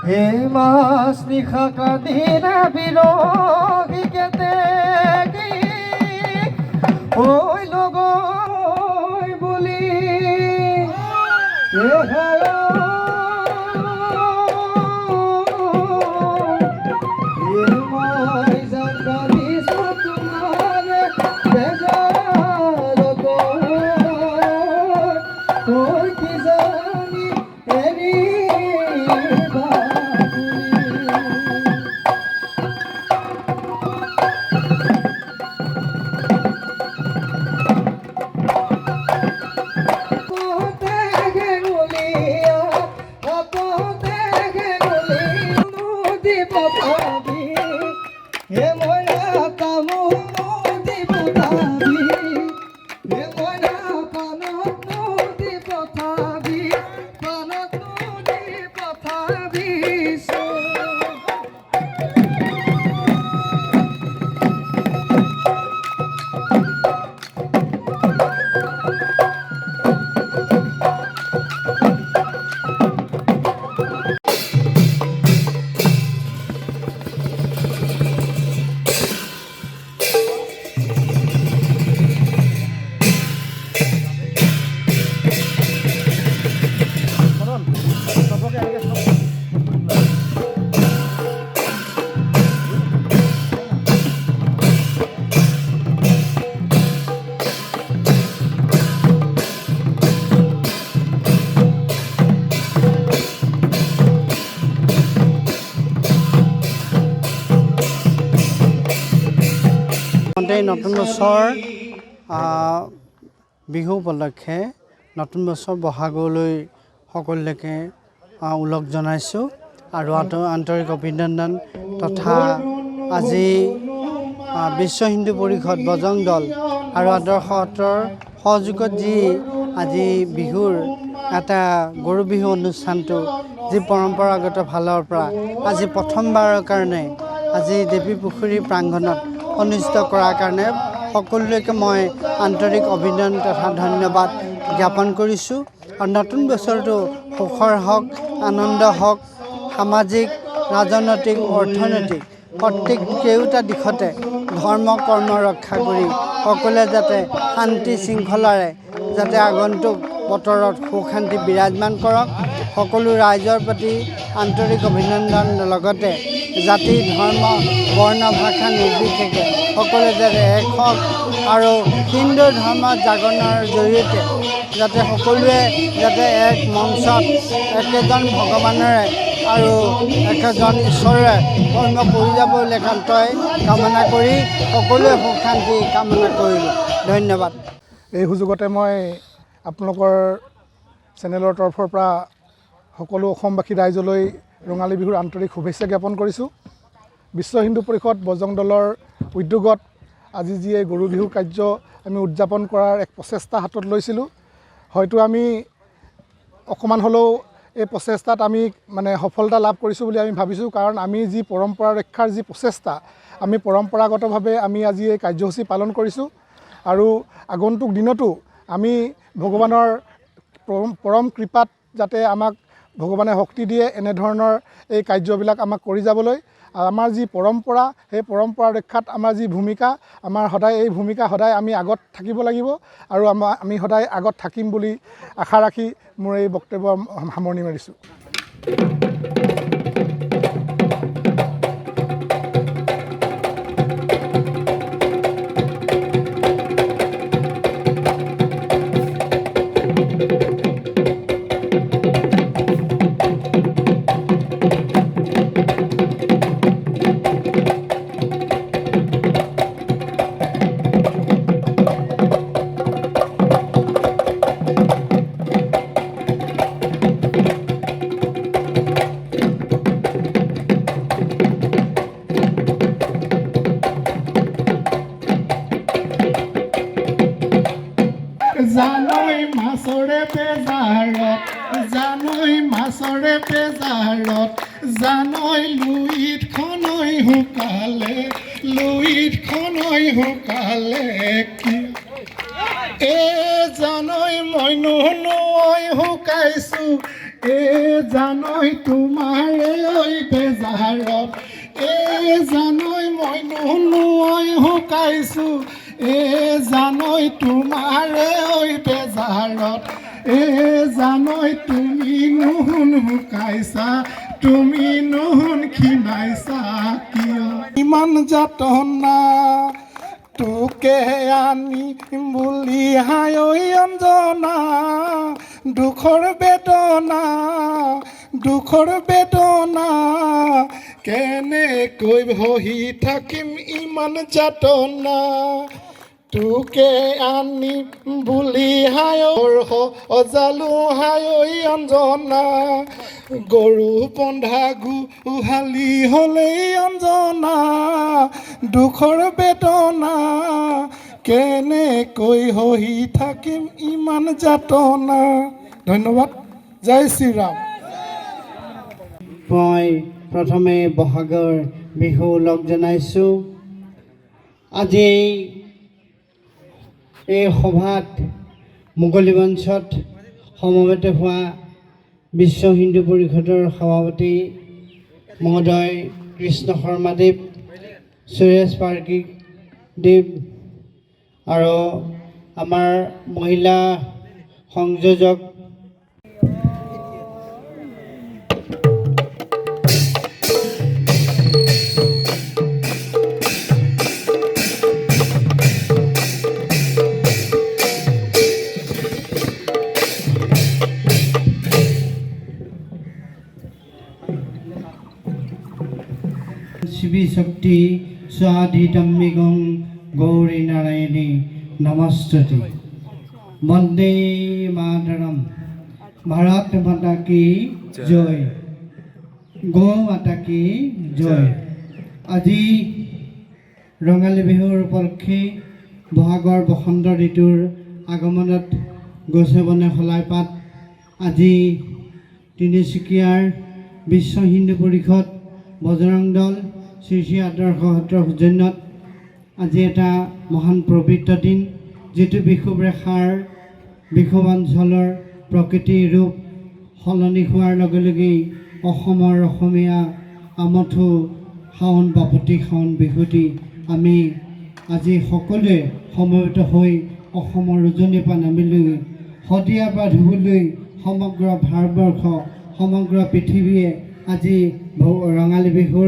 হে মাছ নিশা কান্দিনা বিৰহী কেতে ঐ লগৈ বুলি নতুন বছৰ বিহু উপলক্ষে নতুন বছৰ বহাগলৈ সকলোকে ওলগ জনাইছোঁ আৰু আন্তৰিক অভিনন্দন তথা আজি বিশ্ব হিন্দু পৰিষদ বজৰং দল আৰু আদৰ্শ সত্ৰৰ সহযোগত যি আজি বিহুৰ এটা গৰু বিহু অনুষ্ঠানটো যি পৰম্পৰাগত ফালৰ পৰা আজি প্ৰথমবাৰৰ কাৰণে আজি দেৱী পুখুৰী প্ৰাংগণত অনুষ্ঠিত কৰাৰ কাৰণে সকলোকে মই আন্তৰিক অভিনন্দন তথা ধন্যবাদ জ্ঞাপন কৰিছোঁ আৰু নতুন বছৰটো সুখৰ হওক আনন্দ হওক সামাজিক ৰাজনৈতিক অৰ্থনৈতিক প্ৰত্যেক কেওটা দিশতে ধৰ্ম কৰ্ম ৰক্ষা কৰি সকলোৱে যাতে শান্তি শৃংখলাৰে যাতে আগন্তুক বতৰত সুখ শান্তি বিৰাজমান কৰক সকলো ৰাইজৰ প্ৰতি আন্তৰিক অভিনন্দন লগতে জাতি ধৰ্ম বৰ্ণ ভাষা নিৰ্বিশেষে সকলোৱে যাতে এক হওক আৰু হিন্দু ধৰ্ম জাগৰণৰ জৰিয়তে যাতে সকলোৱে যাতে এক মঞ্চত একেজন ভগৱানৰে আৰু একেজন ঈশ্বৰে কৰ্ম কৰি যাব লেখান্তই কামনা কৰি সকলোৱে সুখ শান্তি কামনা কৰিলোঁ ধন্যবাদ। এই সুযোগতে মই আপোনালোকৰ চেনেলৰ তৰফৰ পৰা সকলো অসমবাসী ৰাইজলৈ ৰঙালী বিহুৰ আন্তৰিক শুভেচ্ছা জ্ঞাপন কৰিছোঁ। বিশ্ব হিন্দু পৰিষদ বজৰং দলৰ উদ্যোগত আজি যি এই গৰু বিহু কাৰ্য আমি উদযাপন কৰাৰ এক প্ৰচেষ্টা হাতত লৈছিলোঁ, হয়তো আমি অকণমান হ'লেও এই প্ৰচেষ্টাত আমি সফলতা লাভ কৰিছোঁ বুলি আমি ভাবিছোঁ। কাৰণ আমি যি পৰম্পৰা ৰক্ষাৰ যি প্ৰচেষ্টা আমি পৰম্পৰাগতভাৱে আমি আজি এই কাৰ্যসূচী পালন কৰিছোঁ আৰু আগন্তুক দিনতো আমি ভগৱানৰ পৰম কৃপাত যাতে আমাক ভগৱানে শক্তি দিয়ে এনেধৰণৰ এই কাৰ্যবিলাক আমাক কৰি যাবলৈ। আমাৰ যি পৰম্পৰা সেই পৰম্পৰা ৰক্ষাত আমাৰ যি ভূমিকা আমাৰ সদায় এই ভূমিকা সদায় আমি আগত থাকিব লাগিব আৰু আমি সদায় আগত থাকিম বুলি আশা ৰাখি মোৰ এই বক্তব্য সামৰণি মাৰিছোঁ। জানৈ মাছৰে পেজাৰত জানৈ মাছৰে পেজাৰত জানৈ লুইত খনৈ শুকালে কি জানৈ মই নুশুনো শুকাইছোঁ জানৈ তোমাৰে ঐ বেজাৰত জানৈ মই নোলোৱাই শুকাইছোঁ জানৈ তোমাৰে ঐ বেজাৰত জানৈ তুমি নুহুন শুকাইছা তুমি নুহুন ক্ষীণাইছা কিয় ইমান যাতনা তোকে আনি বুলি হাই ঐ অঞ্জনা দুখৰ বেদনা কেনেকৈ বহি থাকিম ইমান যাতনা তোকে আনি বুলি হাই অজালো হাই ঐ অঞ্জনা গৰু বন্ধা গোহালি হ'লেই অঞ্জনা দুখৰ বেদনা কেনেকৈ সহি থাকিম ইমান যাতনা ধন্যবাদ জয় শ্ৰীৰাম মই প্ৰথমে বহাগৰ বিহু লগ জনাইছোঁ আজি এই সভাত মুকলি মঞ্চত সমবেত হোৱা বিশ্ব হিন্দু পৰিষদৰ সভাপতি মহোদয় কৃষ্ণ শৰ্মাদেৱ সুৰেশ পাৰ্কীদেৱ আৰু আমাৰ মহিলা সংযোজক শিৱী শক্তি স্বাধিতম্বিগং গৌৰী নাৰায়ণী নমস্তুতে বন্দে মাতৰম ভাৰত মাতা কি জয় গৌ মাতা কি জয় আজি ৰঙালী বিহুৰ উপলক্ষে বহাগৰ বসন্ত ঋতুৰ আগমনত গছে বনে শলাই পাত আজি তিনিচুকীয়াৰ বিশ্ব হিন্দু পৰিষদ বজৰং দল শ্ৰী শ্ৰী আদৰ্শ সত্ৰৰ সৌজন্যত আজি এটা মহান পবিত্ৰ দিন যিটো বিষুৱ ৰেখাৰ বিষুৱ অঞ্চলৰ প্ৰকৃতিৰ ৰূপ সলনি হোৱাৰ লগে লগেই অসমৰ অসমীয়া আমঠু শাওণ বাপতি শাওণ বিহুটি আমি আজি সকলোৱে সমবেত হৈ অসমৰ উজনিৰ পৰা নামিলৈ শদিয়াৰ পৰা ধুবলৈ সমগ্ৰ ভাৰতবৰ্ষ সমগ্ৰ পৃথিৱীয়ে আজি ৰঙালী বিহুৰ